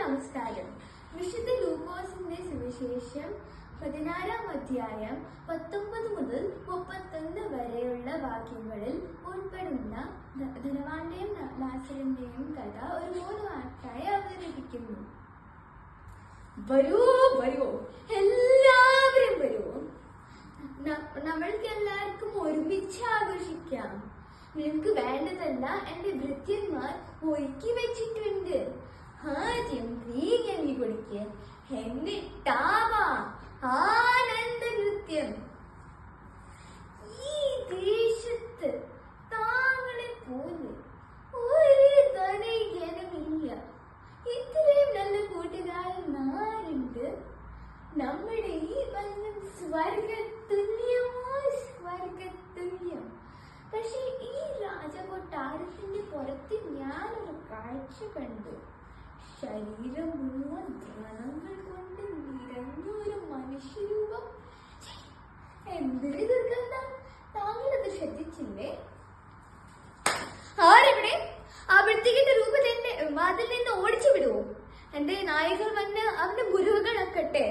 നമസ്കാരം. വിശുദ്ധ ലൂക്കോസിന്റെ സുവിശേഷം 16-ാം അധ്യായം 19 മുതൽ 31 വരെയുള്ള വാക്യങ്ങളിൽ ഉൾപ്പെടുന്ന ധനവാന്റെയും ലാസറിന്റെയും കഥ ഒരു 3 വാക്കായി അവതരിപ്പിക്കുന്നു. വരൂ വരൂ, എല്ലാവരും വരൂ, നമ്മൾക്ക് എല്ലാവർക്കും ഒരുമിച്ച് ആഘോഷിക്കാം. നിനക്ക് വേണ്ടതല്ല എന്റെ ഭൃത്യന്മാർ ഒരുക്കി വെച്ചിട്ടുണ്ട്. ആദ്യം നീങ്ങി കുടിക്ക്, എന്നിട്ടാവാം ആനന്ദ നൃത്യം. ഈ ദേശത്ത് താങ്കളെ പോലെ ഒരു ധനികനുമില്ല. ഇത്രയും നല്ല കൂട്ടുകാരൻ ആരുണ്ട്? നമ്മുടെ ഈ ബന്ധം സ്വർഗതുല്യമോ സ്വർഗതുല്യം. പക്ഷെ ഈ രാജകൊട്ടാരത്തിന്റെ പുറത്ത് ഞാനൊരു കാഴ്ച കണ്ടു. ശരീരം മുഴുവൻ വ്രണങ്ങൾ കൊണ്ട് നിറഞ്ഞൊരു മനുഷ്യരൂപം. എന്തൊരു ദുർഗന്ധം! താങ്കളത് ശ്രദ്ധിച്ചില്ലേ? ആരെവിടെ? ആ വൃത്തികെട്ട രൂപത്തെ വാതിൽ നിന്ന് ഓടിച്ചു വിടുവോ? എന്റെ നായകൾ വന്ന് അവന്റെ മുറിവുകളൊക്കട്ടെ.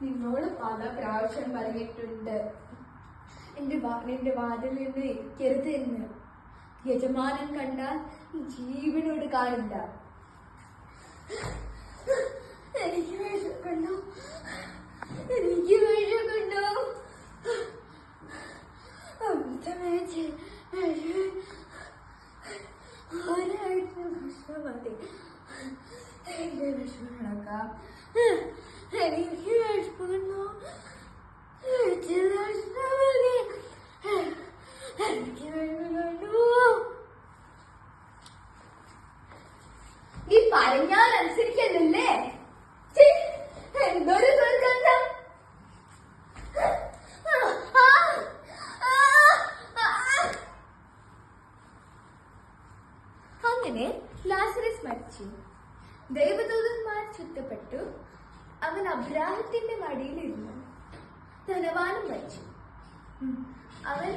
നിന്നോട് പല പ്രാവശ്യം പറഞ്ഞിട്ടുണ്ട് എന്റെ വാതിൽ നിന്ന് ഇരിക്കരുത് എന്ന്. യജമാനൻ കണ്ടാൽ ജീവനോട് കാണില്ല. എനിക്ക് വിശക്കുന്നു, എനിക്ക് വിശക്കുന്നു. ഒരാഴ്ച ഭക്ഷണം മതി, എന്റെ വിഷമം നടക്കാം. എനിക്ക് വിശക്കുന്നു, എനിക്ക് വിശക്കുന്നു. നീ പറഞ്ഞാൽ അനുസരിക്കുന്നില്ലേ? എന്തൊരു ദുർഗന്ധം! അങ്ങനെ ലാസറസ് മരിച്ചു. ദൈവദൂതന്മാർ ചുറ്റപ്പെട്ടു. അവൻ അബ്രാഹത്തിന്റെ മടിയിലിരുന്നു. ധനവാനും മരിച്ചു. അവൻ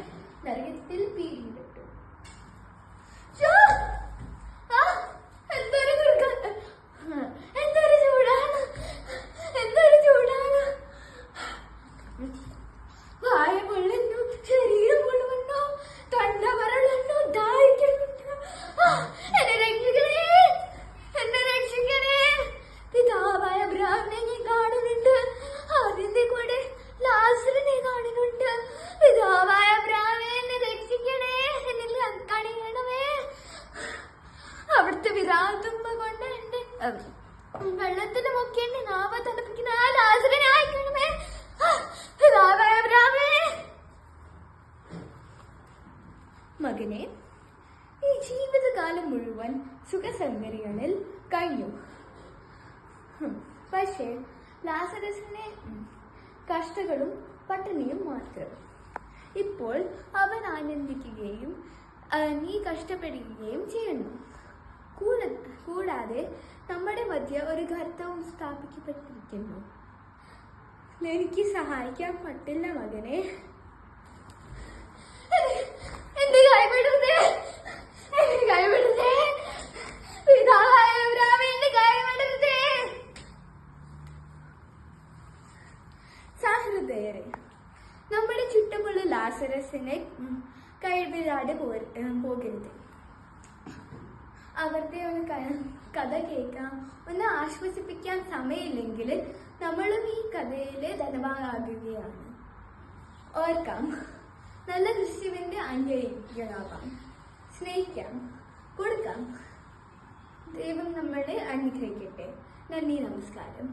നരകത്തിൽ പീഡിപ്പെട്ടു. എന്തൊരു ചൂടാണ്, എന്തൊരു ചൂടാണ്! വായ പൊള്ളുന്നു, ശരീരം പൊള്ളുന്നു, തൊണ്ട വരളുന്നു, ദാഹിക്കുന്നുണ്ട്. എന്നെ രക്ഷിക്കണേ, എന്നെ രക്ഷിക്കണേ. പിതാവായ അബ്രാഹാമിനെ ഞാൻ കാണുന്നുണ്ട്, അതിന്റെ കൂടെ ലാസറിനെ കാണുന്നുണ്ട്. പിതാവായ അബ്രാഹാമേ, എന്നെ രക്ഷിക്കണേ, എന്നെ കണിയണമേ. അവിടുത്തെ വിരാതുമ്പ കൊണ്ട് എന്റെ വെള്ളത്തിന് മുക്കി എന്നെ നാവ തണുപ്പിക്കുന്ന ആ ലാസറിനെ അയക്കണമേ. പിതാവായ അബ്രാഹാമേ. മകനെ, ഈ ജീവിതകാലം മുഴുവൻ സുഖസൗകര്യങ്ങളിൽ കഴിഞ്ഞു. പക്ഷേ ലാസറസിനെ കഷ്ടങ്ങളും പട്ടിണിയും മാത്രം. ഇപ്പോൾ അവൻ ആനന്ദിക്കുകയും നീ കഷ്ടപ്പെടുകയും ചെയ്യുന്നു. കൂടാതെ നമ്മുടെ മധ്യ ഒരു ഗർത്തവും സ്ഥാപിക്കപ്പെട്ടിരിക്കുന്നു. എനിക്ക് സഹായിക്കാൻ പറ്റില്ല മകനെ. എന്റെ കൈവിടരുതേ, എന്റെ കൈവിടരുതേ. പിതാവായ അബ്രാഹാമേ, എന്റെ കൈവിടരുതേ. സഹൃദയരെ, നമ്മുടെ ചുറ്റുമുള്ള ലാസറസിനെ കൈവിടാതെ പോകരുത്. അവരുടെ ഒന്ന് കഥ കേൾക്കാം, ഒന്ന് ആശ്വസിപ്പിക്കാൻ സമയമില്ലെങ്കിൽ നമ്മളും ഈ കഥയിലെ ധനവാനാകുകയാണ്. ഓർക്കാം, നല്ല ക്രിസ്തുവിന്റെ അനുയായികളാവാം, സ്നേഹിക്കാം, കൊടുക്കാം. ദൈവം നമ്മളെ അനുഗ്രഹിക്കട്ടെ. നന്ദി, നമസ്കാരം.